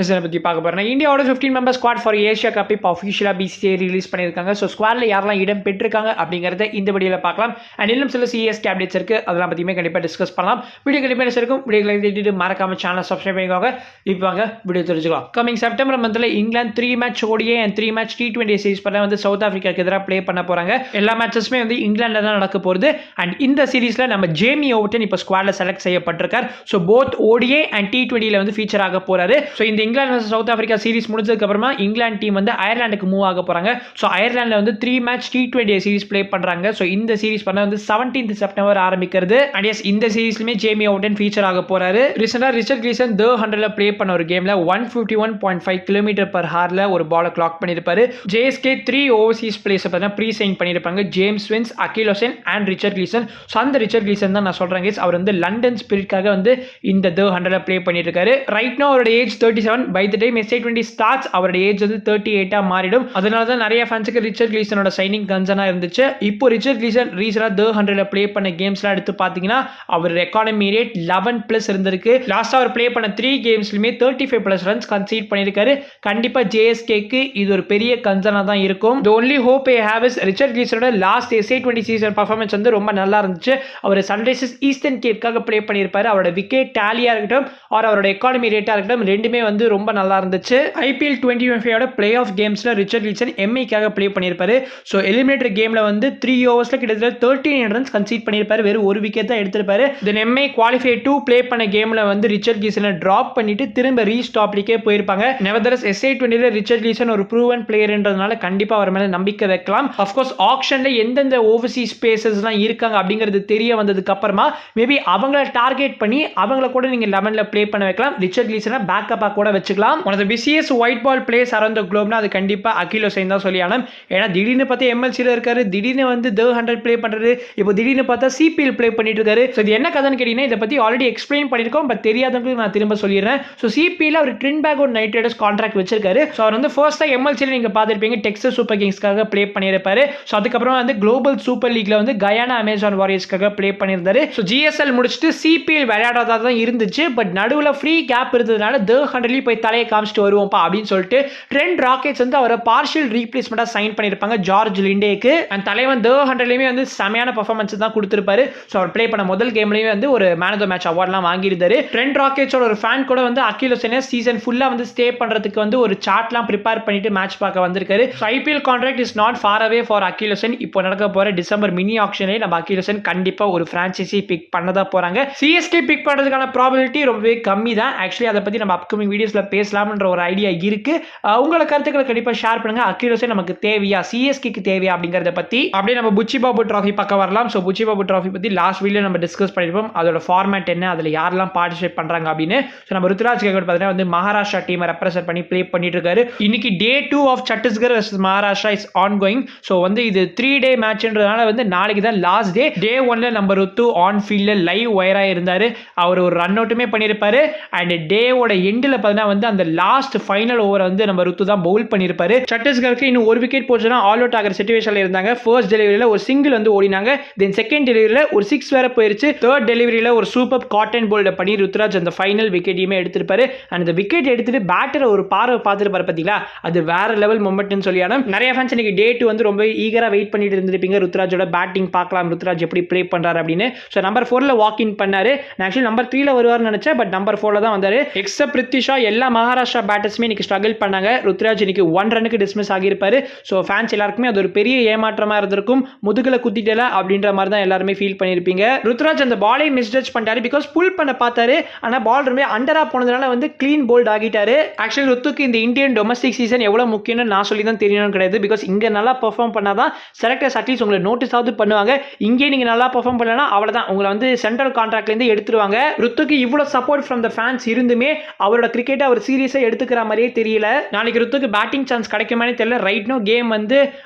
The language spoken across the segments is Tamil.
இதை பற்றி பார்க்க போகிறேன். இந்தியாவோட 15 member squad for Asia cup இப்போ அஃபிஷியலாக பிசிசிஐ ரிலீஸ் பண்ணியிருக்காங்க. ஸோ ஸ்குவாடில் யாரெல்லாம் இடம் பெற்றிருக்காங்க அப்படிங்கிறத இந்த வீடியோவில் பார்க்கலாம். அண்ட் இன்னும் சில சிஎஸ்கே அப்டேட்ஸ் இருக்குது, அதெல்லாம் பற்றியுமே கண்டிப்பாக டிஸ்கஸ் பண்ணலாம். வீடியோ கண்டிப்பாக இருக்கும். வீடியோக்களை தேடிட்டு மறக்காம சேனலை சப்ஸ்கிரைப் பண்ணிக்கோங்க. இப்போ வாங்க வீடியோ தெரிஞ்சுக்கலாம். கமிங் செப்டம்பர் மந்தில் England 3 match ODI and 3 match T20 series பண்ண வந்து சவுத் ஆஃப்ரிக்காவுக்கு எதிராக ப்ளே பண்ண போகிறாங்க. எல்லா மேட்சஸுமே வந்து இங்கிலாண்டில் தான் நடக்க போகுது. அண்ட் இந்த சீரிஸில் நம்ம ஜேமி ஓவர்டன் இப்போ ஸ்குவாடில் செலக்ட் செய்யப்பட்டிருக்கார். So both ODI and T20 வந்து ஃபீச்சர் ஆக போகிறாரு. ஸோ இந்த England versus South Africa series முடிஞ்சதுக்கு அப்புறமா இங்கிலாந்து டீம் வந்து அயர்லாந்துக்கு மூவ் ஆக போறாங்க. ஸோ அயர்லாண்டில் வந்து 3 மேட்ச் T20 சீரிஸ் ப்ளே பண்றாங்க. ஸோ இந்த சீரிஸ் பண்ண வந்து 17th செப்டம்பர் ஆரம்பிக்கிறது. அண்ட் எஸ் இந்த சீரிஸ்லயுமே ஜேமி ஓவர்டன் ஃபீச்சர் ஆக போறாரு. ரீசெண்டா ரிச்சர்ட் கிளீசன் The 100ல ப்ளே பண்ண ஒரு கேம்ல 151.5 km/hல ஒரு பாலை கிளாக் பண்ணிருப்பாரு. JSK 3 ஓவர்சீஸ் பிளேஸ் பார்த்தா ப்ரீ சைன் பண்ணிருப்பாங்க. James Vince, Akeal Hosein and Richard Gleeson. So அந்த ரிச்சர்ட் கிளீசன் தான் நான் சொல்றேன் guys. அவர் வந்து லண்டன் ஸ்பிரிட்காக வந்து இந்த The 100ல ப்ளே பண்ணிட்டு இருக்காரு. ரைட் நோ அவரோட age 37. By the time SA20 starts அவருடைய ஏஜ் வந்து 38 மாறிடும். அதனால தான் நிறைய ஃபேன்ஸுக்கு ரிச்சர்ட் கிளீசனோட சைனிங் கன்சர்னா இருந்துச்சு. இப்போ ரிச்சர்ட் கிளீசன் ரீசெண்டா The 100ல ப்ளே பண்ண கேம்ஸ்லாம் எடுத்து பார்த்தீங்கன்னா அவர் எக்கானமி ரேட் 11+ இருந்திருக்கு. லாஸ்டா அவர் ப்ளே பண்ண 3 கேம்ஸ்லயுமே 35+ ரன்ஸ் கன்சீட் பண்ணியிருக்காரு. கண்டிப்பா JSKக்கு இது ஒரு பெரிய கன்சர்னா தான் இருக்கும். The only hope I have is Richard கிளீசனோட லாஸ்ட் SA20 சீசன் பர்ஃபார்மன்ஸ் வந்து ரொம்ப நல்லா இருந்துச்சு. அவர் சன்ரைசர்ஸ் ஈஸ்டர்ன் கேட்காக ப்ளே பண்ணியிருப்பாரு. அவரோட விக்கெட் டேலியா இருக்கட்டும் ஆர் அவரோட எக்கானமி ரேட்டா இருக்கட்டும் ரெண்டுமே வந்து ரொம்ப நல்லா இருந்துச்சு. IPL 2025 பிளே ஆஃப் கேம்ஸ்ல ரிச்சர்ட் கிளீசன் MIக்காக ப்ளே பண்ணியிருப்பாரு. ஸோ எலிமினேட்டர் கேம்ல வந்து 3 ஓவர்ஸ்ல கிட்டத்தட்ட 13 ரன்ஸ் கன்சீட் பண்ணியிருப்பாரு. வெறும் ஒரு விக்கெட் தான் எடுத்திருப்பாரு. தென் MI குவாலிஃபை 2 ப்ளே பண்ண கேம்ல வந்து ரிச்சர்ட் கிளீசனை டிராப் பண்ணிட்டு திரும்ப ரீஸ்டாப்லிக்கே போயிருப்பாங்க. நெவர்தலஸ் SA20ல ரிச்சர்ட் கிளீசன் ஒரு ப்ரூவன் பிளேயர்ன்றதுனால கண்டிப்பா அவர் மேல நம்பிக்கை வைக்கலாம். அஃப்கோர்ஸ் ஆக்ஷன்ல எந்தெந்த ஓவர்சீஸ் ஸ்பேசஸ்லாம் இருக்காங்க அப்படிங்கிறது தெரிய வந்ததுக்கு அப்புறமா மேபி அவங்கள டார்கெட் பண்ணி அவங்கள கூட நீங்க 11ல ப்ளே பண்ண வைக்கலாம். ரிச்சர்ட் கிளீசனை பேக்கப்பா கூட வச்சுக்கலாம். One of the busiest white ball players around the குளோப்னா அது கண்டிப்பா அகில் ஹுசைன் தான் சொல்லி ஆனோம். ஏன்னா திடீர்னு பார்த்தா MLCல இருக்காரு, திடீர்னு வந்து The 100 ப்ளே பண்றாரு, இப்போ திடீர்னு பார்த்தா CPL ப்ளே பண்ணிட்டு இருக்காரு. ஸோ இது என்ன கதைன்னு கேட்டீங்கன்னா இதை பத்தி ஆல்ரெடி எக்ஸ்பிளைன் பண்ணிருக்கோம். பட் தெரியாதவங்களுக்கு நான் திரும்ப சொல்லிடுறேன். ஸோ CPL அவர் ட்ரின்பேக் ஒரு நைட் ரைடர்ஸ் கான்ட்ராக்ட் வச்சிருக்காரு. ஸோ அவர் வந்து ஃபர்ஸ்ட் MLCல நீங்க பார்த்திருப்பீங்க டெக்ஸஸ் சூப்பர் கிங்ஸ்க்காக ப்ளே பண்ணியிருப்பாரு. ஸோ அதுக்கப்புறம் வந்து குளோபல் சூப்பர் லீக்ல வந்து கயானா அமேசான் வாரியர்ஸ்க்காக ப்ளே பண்ணியிருந்தாரு. ஸோ GSL முடிச்சுட்டு CPL விளையாடாதா தான் இருந்துச்சு. பட் நடுவில் ஃப்ரீ கேப் இருந்ததுனால The 100 போய் தலையை காமிச்சிட்டு வருவோம்ப்பா அப்படின்னு சொல்லிட்டு ட்ரெண்ட் ராக்கெட்ஸ் வந்து அவரை பார்ஷியல் ரீப்ளேஸ்மெண்டா சைன் பண்ணிருப்பாங்க ஜார்ஜ் லிண்டேக்கு. அண்ட் தலைவன் The 100லயுமே வந்து செமையான பெர்ஃபார்மன்ஸ் தான் கொடுத்திருப்பாரு. ஸோ அவர் ப்ளே பண்ண முதல் கேம்லயுமே வந்து ஒரு மேன் ஆஃப் த மேட்ச் அவார்ட்லாம் வாங்கியிருந்தாரு. ட்ரெண்ட் ராக்கெட்ஸோட ஒரு ஃபேன் கூட வந்து அகில் ஹுசைனை சீசன் ஃபுல்லா வந்து ஸ்டே பண்றதுக்கு வந்து ஒரு சார்ட்லாம் ப்ரிப்பேர் பண்ணிட்டு மேட்ச் பார்க்க வந்திருக்காரு. IPL contract is not far away for Akeal Hosein. இப்போ நடக்க போற டிசம்பர் மினி ஆக்ஷன்லேயே நம்ம அகில் ஹுசைன் கண்டிப்பா ஒரு பிரான்ச்சைசி பிக் பண்ணதா போறாங்க. CSK பிக் பண்றதுக்கான ப்ராபபிலிட்டி ரொம்பவே கம்மி தான். ஆக்சுவலி அதை பத்தி நம்ம அப்கமிங் வீடியோஸ்ல பேசலாம்ன்ற ஒரு ஐடியா இருக்கு. உங்களோட கருத்துக்களை கண்டிப்பா ஷேர் பண்ணுங்க. அகில் ஹுசைன் நமக்கு தேவையா, CSKக்கு தேவையா அப்படிங்கறத பத்தி. அப்படியே நம்ம புச்சி பாபு டிராஃபி பக்கம் வரலாம். ஸோ புச்சி பாபு டிராஃபி பத்தி லாஸ்ட் வீடியோ நம்ம டிஸ்கஸ் பண்ணிருப்போம். அதோட ஃபார்மேட் என்ன, அதுல யாரெல்லாம் பார்ட்டிசிபேட் பண்றாங்க அப்படின்னு. ஸோ நம்ம ருத்ராஜ் கேகட் பார்த்தீங்கன்னா வந்து மகாராஷ்டிரா டீமை ரெப்ரசென்ட் பண்ணி ப்ளே பண்ணிட்டு இருக்காரு. இன்னைக்கு Day 2 of Chhattisgarh versus Maharashtra is ongoing. So வந்து இது 3 டே மேட்ச்ன்றதுனால வந்து நாளைக்கு தான் லாஸ்ட் டே. Day 1ல நம்ம ருத்து ஆன் ஃபீல்ட்ல லைவ் ஒயரா இருந்தாரு. அவர் ஒரு ரன் அவுட்டுமே பண்ணிருப்பாரு. அண்ட் டேவோட எண்டில் பார்த்தீங்கன்னா வந்து அந்த லாஸ்ட் ஃபைனல் ஓவர் வந்து நம்ம ருத்து தான் பவுல் பண்ணிருப்பாரு. சத்தீஸ்கருக்கு இன்னும் ஒரு விக்கெட் போச்சுன்னா ஆல் அவுட் ஆகிற சிச்சுவேஷன்ல இருந்தாங்க. ஃபர்ஸ்ட் டெலிவரியில ஒரு சிங்கிள் வந்து ஓடினாங்க. தென் செகண்ட் டெலிவரியில ஒரு 6 வேற போயிருச்சு. தேர்ட் டெலிவரியில ஒரு சூப்பர் காட்டன் போல்ட பண்ணி ருத்ராஜ் அந்த ஃபைனல் விக்கெட்டையுமே எடுத்திருப்பாரு. அண்ட் அந்த விக்கெட் எடுத்துட்டு பேட்டரை ஒரு பார்வை பார்த்துருப்பாரு பார்த்தீங்களா, அது வேற லெவல் மொமெண்ட்னு சொல்லியான நிறைய ஃபேன்ஸ் இன்னைக்கு Day 2 வந்து ரொம்ப ஈகரா வெயிட் பண்ணிட்டு இருந்திருப்பீங்க. ருத்ராஜோட பேட்டிங் பார்க்கலாம், ருத்ராஜ் எப்படி ப்ளே பண்றாரு அப்படின்னு. ஸோ நம்பர் 4ல வாக் இன் பண்ணாரு. ஆக்சுவலி நம்பர் 3ல வருவார்னு நினைச்சேன். பட் நம்பர் 4ல தான் வந்தாரு. எக்ஸப்ட் பிரித்திஷா எல்லா மகாராஷ்டிரா பேட்டர்ஸ்மே இன்னைக்கு ஸ்ட்ரகிள் பண்ணாங்க. ருத்ராஜ் இன்னைக்கு 1 ரனுக்கு டிஸ்மிஸ் ஆகியிருப்பாரு. ஸோ ஃபேன்ஸ் எல்லாருக்குமே அது ஒரு பெரிய ஏமாற்றமா இருந்திருக்கும். முதுகுல குத்திட்டல அப்படின்ற மாதிரி தான் எல்லாருமே ஃபீல் பண்ணியிருப்பீங்க. ருத்ராஜ் அந்த பாலை மிஸ்ஜட்ஜ் பண்ணிட்டாரு. பிகாஸ் புல் பண்ண பார்த்தாரு. ஆனால் பால் ரொம்ப அண்டரா போனதுனால வந்து கிளீன் போல்ட் ஆகிட்டாரு. ஆக்சுவலி ருத்துக்கு இந்த இந்தியன் டொமஸ்டிக் சீசன் எவ்வளவு முக்கியம்னு நான் சொல்லி தான் தெரியணும் கிடையாது. பிகாஸ் இங்க நல்லா பெர்ஃபார்ம் பண்ணாதான் செலக்டர்ஸ் அட்லீஸ்ட் உங்களை நோட்டீஸ் ஆகுது பண்ணுவாங்க. இங்கே நீங்க நல்லா பெர்ஃபார்ம் பண்ணலனா அவ்வளவுதான், உங்களை வந்து சென்ட்ரல் கான்ட்ராக்ட்ல இருந்து எடுத்துருவாங்க. ருத்துக்கு இவ்வளவு சப்போர்ட் ஃப்ரம் த ஃபேன்ஸ் இருந்துமே அவரோட கிரிக்கெட் அவர் சீரியஸா எடுத்துக்கிற மாதிரியே தெரியல. நாளைக்கு ருத்துக்கு பேட்டிங் சான்ஸ் கிடைக்குமானே தெரியல. ரைட் நோ கேம் வந்து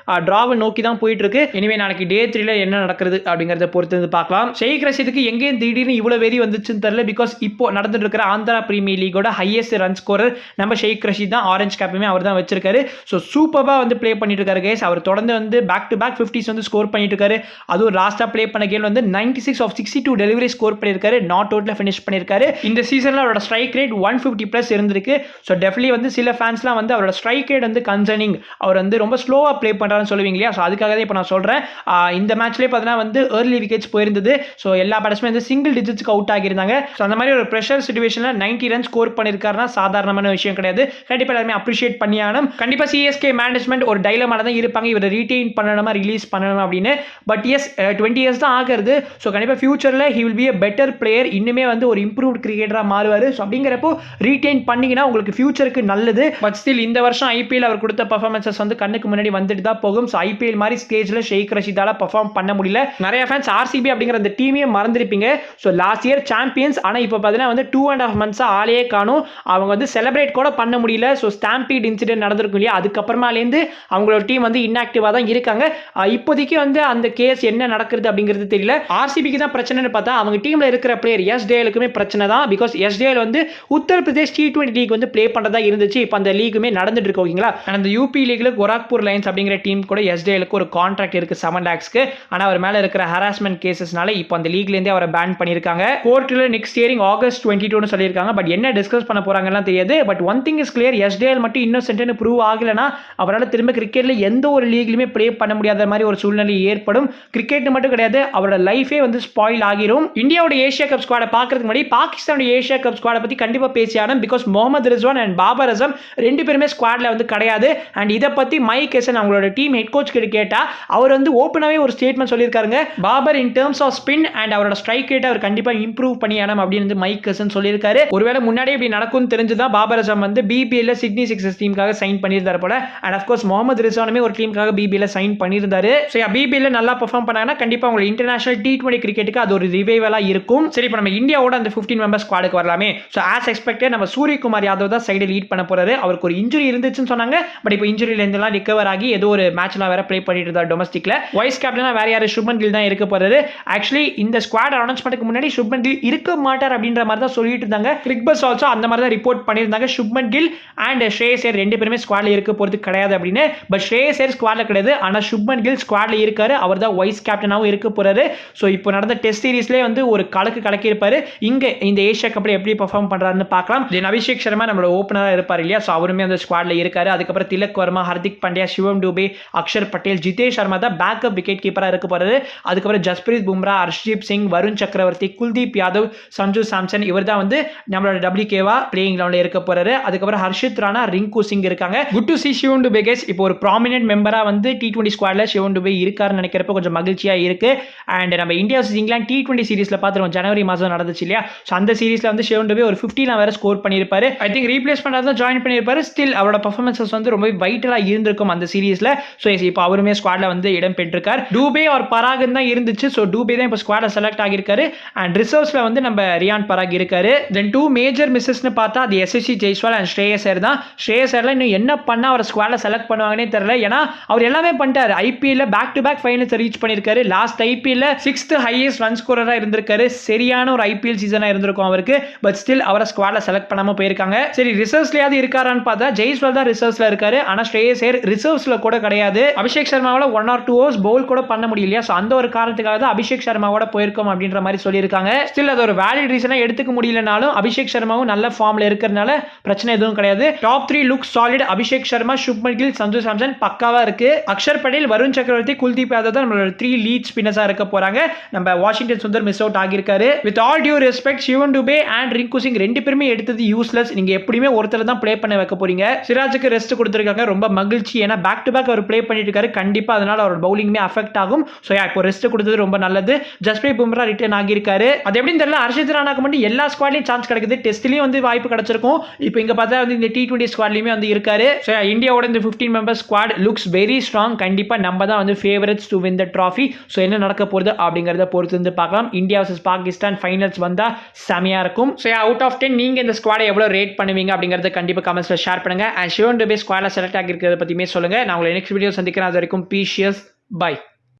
டிராவை நோக்கி தான் போயிட்டு இருக்கு. இனிமே நாளைக்கு Day 3ல என்ன நடக்கிறது அப்படிங்கறத பொறுத்து பார்க்கலாம். ஷேக் ரஷீதுக்கு எங்கே திடீர்னு இவ்வளவு வெறி வந்துச்சுன்னு தெரியல. பிகாஸ் இப்போ நடந்துட்டு இருக்கிற ஆந்திரா பிரீமியர் லீகோட ஹையஸ்ட் ரன் ஸ்கோரர் நம்ம ஷேக் ரஷீத் தான். ஆரஞ்சு கேப்புமே அவர் தான் வச்சிருக்காரு. ஸோ சூப்பராக வந்து ப்ளே பண்ணிட்டு இருக்காரு கைஸ். அவர் தொடர்ந்து வந்து பேக் டு பேக் 50s வந்து ஸ்கோர் பண்ணிட்டு இருக்காரு. அதுவும் லாஸ்டா ப்ளே பண்ண கேம் வந்து 96 of 62 டெலிவரி ஸ்கோர் பண்ணியிருக்காரு. நாட் அவுட்ல ஃபினிஷ் பண்ணியிருக்காரு. இந்த சீசன்ல அவரோட ஸ்ட்ரைக் ரேட் 150+ இருந்திருக்கு. ஸோ டெஃபினெட்லி வந்து சில ஃபேன்ஸ்லாம் வந்து அவரோட ஸ்ட்ரைக் ரேட் வந்து கன்சர்னிங், அவர் வந்து ரொம்ப ஸ்லோவா ப்ளே பண்றாருன்னு சொல்லுவீங்க இல்லையா? ஸோ அதுக்காக தான் இப்போ நான் சொல்றேன். இந்த மேட்ச்லேயே பார்த்தீங்கன்னா வந்து ஏர்லி விக்கெட்ஸ் போயிருந்தது. ஸோ எல்லா பேட்ஸ்மே வந்து சிங்கிள் டிஜிட்ஸ்க்கு அவுட் ஆகியிருந்தாங்க. ஸோ அந்த மாதிரி ஒரு ப்ரெஷர் சிச்சுவேஷன்ல 90 ரன் ஸ்கோர் பண்ணியிருக்காருன்னா சாதாரணமான விஷயம் கிடையாது. கண்டிப்பாக எல்லாருமே அப்ரிஷியேட் பண்ணியானும். கண்டிப்பாக சிஎஸ்கே மேனேஜ்மெண்ட் ஒரு டைலமால தான் இருப்பாங்க, இவரை ரீடைன் பண்ணணுமா ரிலீஸ் பண்ணணும் அப்படின்னு. பட் எஸ் 20 இயர்ஸ் தான் ஆகிறது. ஸோ கண்டிப்பாக ஃபியூச்சரில் he will be a better player, இன்னுமே வந்து ஒரு இம்ப்ரூவ்ட் கிரிக்கெட்டராக மாறுவார். ஸோ அப்படிங்கிறப்போ ரீடைன் பண்ணிங்கன்னா உங்களுக்கு ஃபியூச்சருக்கு நல்லது. பட் ஸ்டில் இந்த வருஷம் ஐபிஎல் அவர் கொடுத்த பர்ஃபார்மன்ஸஸ் வந்து கண்ணுக்கு முன்னாடி வந்துட்டு தான் போகும். ஸோ ஐபிஎல் மாதிரி ஸ்டேஜில் ஷேக் ரஷீதால பர்ஃபார்ம் பண்ண முடியல. நிறைய ஃபேன்ஸ் ஆர்சிபி அப்படிங்கிற அந்த டீமே மறந்துருப்பீங்க. ஸோ லாஸ்ட் இயர் சாம்பியன்ஸ், ஆனால் இப்போ பார்த்தீங்கன்னா வந்து 2.5 months ஆளையே காணும். அவங்க வந்து செலிப்ரேட் கூட பண்ண முடியல. ஸோ ஸ்டாம்பீட் இன்சிடென்ட் நடந்திருக்கும் இல்லையா, அதுக்கப்புறமாலேருந்து அவங்களோட டீம் வந்து இன்ஆக்டிவாக தான் இருக்காங்க. இப்போதைக்கு வந்து அந்த கேஸ் என்ன நடக்கிறது அப்படிங்கிறது தெரியல. ஆர்சிபிக்கு தான் பிரச்சனைன்னு பார்த்தா அவங்க டீமில் இருக்கிற பிளேயர் எஸ்டேலுக்குமே பிரச்சனை தான். பிகாஸ் எஸ்டேல் வந்து உத்தரப்பிரதேஷ் T20 லீக் வந்து ப்ளே பண்ணுறதா இருந்துச்சு. இப்போ அந்த லீக்குமே நடந்துட்டு இருக்கு ஓகேங்களா. அந்த யூபி லீக்ல கோரக்பூர் லைன்ஸ் அப்படிங்கிற டீம் கூட எஸ்டேலுக்கு ஒரு கான்ட்ராக்ட் இருக்கு 7 lakhsக்கு. ஆனால் அவர் மேலே இருக்கிற ஹராஸ்மெண்ட் கேசஸ்னால இப்போ அந்த லீக்லேருந்தே அவரை பேன் பண்ணியிருக்காங்க. கோர்ட்டில் நெக்ஸ்ட் இயரிங் August 22 சொல்லியிருக்காங்க. பட் என்ன டிஸ்கஸ் பண்ண போறாங்கலாம் தெரியாது. But one thing is clear, எஸ்டேல் மட்டும் இன்னோசென்ட்னு ப்ரூவ் ஆகலைன்னா அவரால் திரும்ப கிரிக்கெட்ல எந்த ஒரு லீக்லையுமே ப்ளே பண்ண முடியாத மாதிரி ஒரு சூழ்நிலை ஏற்படும். கிரிக்கெட் மட்டும் கிடையாது, அவரோட லைஃபே வந்து ஸ்பாயில் ஆகிரும். இந்தியாவோட ஏஷியா கப் ஸ்குவாடை பார்க்கறதுக்கு முன்னாடி பாகிஸ்தானோட ஏஷியா கப் ஸ்குவாடை பற்றி கண்டிப்பாக பேசியானோம். பிகாஸ் முகமது ரிஸ்வான் அண்ட் பாபர் அசம் ரெண்டு பேருமே ஸ்குவாட்ல வந்து கிடையாது. அண்ட் இதை பற்றி மைக் ஹெசன் அவங்களோட டீம் ஹெட் கோச் கிட்ட கேட்டா அவர் வந்து ஓப்பனாகவே ஒரு ஸ்டேட்மெண்ட் சொல்லியிருக்காருங்க. Babar in terms of spin and அவரோட ஸ்ட்ரைக் ரேட் அவர் கண்டிப்பாக இம்ப்ரூவ் பண்ணியானோம் அப்படின்னு மைக் ஹெசன் சொல்லியிருக்காரு. ஒருவேளை முன்னாடியே இப்படி நடக்கும்னு தெரிஞ்சுதான் பாபர் அசம் வந்து பிபிஎல்ல சிட்னி சிக்ஸர்ஸ் டீமுக்காக சைன் பண்ணியிருந்தார் போல. அண்ட் அஃப்கோர்ஸ் முகமது ரிஸ்வானுமே ஒரு டீமுக்காக பிபிஎல்ல சைன் பண்ணியிருந்தாரு. ஸோ பிபிஎல்ல நல்லா பெர்ஃபார்ம் பண்ணாங்கன்னா கண்டிப்பாக உங்களுக்கு இன்டர்நேஷனல் T20 கிரிக்கெட்டுக்கு அது ஒரு ரிவைவலாக இருக்கும். சரி, இப்போ நம்ம இந்தியாவோட அந்த 15 மெம்பர்ஸ் ஸ்குவாடுக்கு வரலாமே. ஸோ ஆஸ் எக்ஸ்பெக்டட் நம்ம சூரியகுமார் யாதவ் தான் சைடு லீட் பண்ண போறாரு. அவருக்கு ஒரு இன்ஜுரி இருந்துச்சுன்னு சொன்னாங்க. பட் இப்போ இன்ஜுரியிலேருந்துலாம் ரிகவர் ஆகி ஏதோ ஒரு மேட்ச்லாம் வேற ப்ளே பண்ணிட்டு இருந்தார் டொமஸ்டிக்ல. வைஸ் கேப்டனா வேற யாரு, சுப்மன் கில் தான் இருக்க போறாரு. ஆக்சுவலி இந்த ஸ்குவாட் அனௌன்ஸ்மெண்ட்டுக்கு முன்னாடி சுப்மன் கில் இருக்க மாட்டார் அப்படின்ற மாதிரி தான் சொல்லிட்டு இருந்தாங்க. கிரிக்பஸ் ஆல்சோ அந்த மாதிரி தான் ரிப்போர்ட் பண்ணியிருந்தாங்க. சுப்மன் கில் அண்ட் ஸ்ரேயஸ் ஐயர் ரெண்டு பேருமே ஸ்குவாட்ல இருக்க போறது கிடையாது அப்படின்னு. பட் ஸ்ரேயஸ் ஐயர் ஸ்குவாட்ல கிடையாது, ஆனால் சுப்மன் கில் ஸ்குவாட்ல இருக்காரு. அவர் தான் வைஸ் கேப்டனாகவும் இருக்க போறாரு. ஸோ இப்போ நடந்த டெஸ்ட் சீரீஸ்லேயே வந்து ஒரு கலக்கி இருப்பாரு. இங்க இந்த ஏஷியா கப்ல எப்படி பெர்ஃபார்ம் பண்றாருன்னு பார்க்கலாம். தென் அபிஷேக் சர்மா நம்மளோட ஓப்பனராக இருப்பார் இல்லையா, ஸோ அவருமே அந்த ஸ்குவாட்ல இருக்காரு. அதுக்கப்புறம் திலக் வர்மா, ஹர்திக் பாண்டியா, சிவம் டூபே, அக்ஷர் பட்டேல், ஜிதேஷ் சர்மா தான் பேக்கப் விக்கெட் கீப்பராக இருக்க போறாரு. அதுக்கப்புறம் ஜஸ்பிரீத் பும்ரா, ஹர்ஷ்தீப் சிங், வருண் சக்கரவர்த்தி, குல்தீப் யாதவ், சஞ்சு சாம்சன் இவர் தான் வந்து நம்மளோட WKவா பிளேயிங் லெவலில் இருக்க போறாரு. அதுக்கப்புறம் ஹர்ஷித் ராணா, ரிங்கு சிங் இருக்காங்க. Good to see Shivam Dube case இப்போ ஒரு ப்ராமினென்ட் மெம்பரா வந்து T20 ஸ்குவாட்ல சிவம் டூபே இருக்காருன்னு நினைக்கிறப்ப கொஞ்சம் மகிழ்ச்சியா இருக்கு. அண்ட் நம்ம இந்தியா vs இங்கிலாந்து T20 சீரீஸ்ல பார்த்துருவோம், ஜனவரி மாதம் நடந்துச்சு இல்லையா. ஸோ அந்த சீரீஸ்ல வந்து சிவம் டூபே ஒரு 15 வேற ஸ்கோர் பண்ணியிருப்பாரு. ஐ திங்க் ரீப்ளேஸ்மெண்ட் தான் ஜாயின் பண்ணியிருப்பாரு. ஸ்டில் அவரோட பர்ஃபார்மன்ஸஸ் வந்து ரொம்ப வைட்டலாக இருந்திருக்கும் அந்த சீரீஸ்ல. ஸோ இப்போ அவருமே ஸ்குவாட்ல வந்து இடம் பெற்றிருக்கார். டூபே ஒரு பராகன் தான் இருந்துச்சு. ஸோ டூபே தான் இப்போ ஸ்குவாட்ல செலக்ட் ஆகியிருக்காரு. அண்ட் ரிசர்வ்ஸ்ல வந்து நம்ம ரியான் பராக் இருக்காரு. தென் 2 மேஜர் மிஸ்ஸஸ்னு பார்த்தா அது SSC ஜெய்ஸ்வால் அண்ட் ஸ்ரேயஸ் ஐயர் தான். ஸ்ரேயஸ் ஐயர்ல இன்னும் என்ன பண்ணா அவர் ஸ்குவாட்ல செலக்ட் பண்ணுவாங்கன்னே தெரியல. ஏன்னா அவர் எல்லாமே பண்ணிட்டாரு. ஐபிஎல்ல back to back finals reach பண்ணியிருக்காரு. லாஸ்ட் ஐபிஎல்ல 6th ஹையஸ்ட் ரன் ஸ்கோரரா இருந்திருக்காரு. சரியான ஒரு ஐபிஎல் சீசனா இருந்திருக்கும் அவருக்கு. பட் ஸ்டில் அவரை ஸ்குவாட்ல செலக்ட் பண்ணாம போயிருக்காங்க. சரி, ரிசர்வ்ஸ்லயாவது இருக்காரான்னு பார்த்தா ஜெய்ஸ்வால் தான் ரிசர்வ்ஸ்ல இருக்காரு. ஆனா ஸ்ரேயஸ் ஐயர் ரிசர்வ்ஸ்ல கூட கிடையாது. அபிஷேக் சர்மாவால 1 or 2 overs பவுல் கூட பண்ண முடியலையா. ஸோ அந்த ஒரு காரணத்துக்காக தான் அபிஷேக் சர்மாவோட போயிருக்கோம் அப்படின்ற மாதிரி சொல்லியிருக்காங்க. ஸ்டில் அது ஒரு வேலிட் ரீசனா எடுத்துக்க முடியலனாலும் அபிஷேக் சர்மாவும் நல்ல ஃபார்ம்ல இருக்கிறதுனால பிரச்சனை எதுவும் கிடையாது. Top 3 look solid. Abhishek Sharma, Shubman Gill, Sanju Samson பக்காவா இருக்கு. அக்ஷர் பட்டேல், வருண் சக்கரவர்த்தி, குல்தீப் யாதவ் தான் நம்மளோட 3 லீட் ஸ்பின்னர்ஸா இருக்க போறாங்க. நம்ம வாஷிங்டன் சுந்தர் மிஸ் அவுட் ஆகியிருக்காரு. With all due respect, Shivam Dube and Rinku Singh ரெண்டு பேருமே எடுத்தது யூஸ்லெஸ். நீங்க எப்படியுமே ஒருத்தர் தான் ப்ளே பண்ண வைக்க போறீங்க. சிராஜுக்கு ரெஸ்ட் கொடுத்துருக்காங்க, ரொம்ப மகிழ்ச்சி. ஏன்னா பேக் டு பேக் அவர் ப்ளே பண்ணிட்டு இருக்காரு. கண்டிப்பா அதனால அவர் பவுலிங்குமே அஃபெக்ட் ஆகும். ஸோ இப்போ ரெஸ்ட் கொடுத்தது ரொம்ப நல்லது. ஜஸ்பிரீத் பும்ரா ரிட்டர்ன் ஆகியிருக்காரு. அது எப்படின்னு தெரியல, ஹர்ஷித் ராணாக்கு மட்டும் எல்லா ஸ்குவாட்லயும் சான்ஸ் கிடைக்குது. டெஸ்ட்லயும் வந்து வாய்ப்பு கிடைச்சிருக்கும். இப்போ இங்க பார்த்தா வந்து இந்த T20 ஸ்குவாட்லயுமே வந்து இருக்காரு. ஸோ இந்தியாவோட இந்த 15 member squad looks very strong. கண்டிப்பா நம்ம தான் வந்து favourites to win the trophy. So என்ன நடக்க போகுது அப்படிங்கிறத பொறுத்து வந்து பார்க்கலாம். இந்தியா vs பாகிஸ்தான் ஃபைனல்ஸ் வந்தா செமையா இருக்கும். ஸோ அவுட் ஆஃப் 10 நீங்க இந்த ஸ்குவாடை எவ்வளவு ரேட் பண்ணுவீங்க அப்படிங்கறத கண்டிப்பா கமெண்ட்ஸ்ல ஷேர் பண்ணுங்க. அண்ட் சிவன் டுபே ஸ்குவாட்ல செலக்ட் ஆகியிருக்கிறத பத்தியுமே சொல்லுங்க. நான் உங்களை நெக்ஸ்ட் வீடியோ சந்திக்கிறேன். அது வரைக்கும் பீஷியஸ் பை.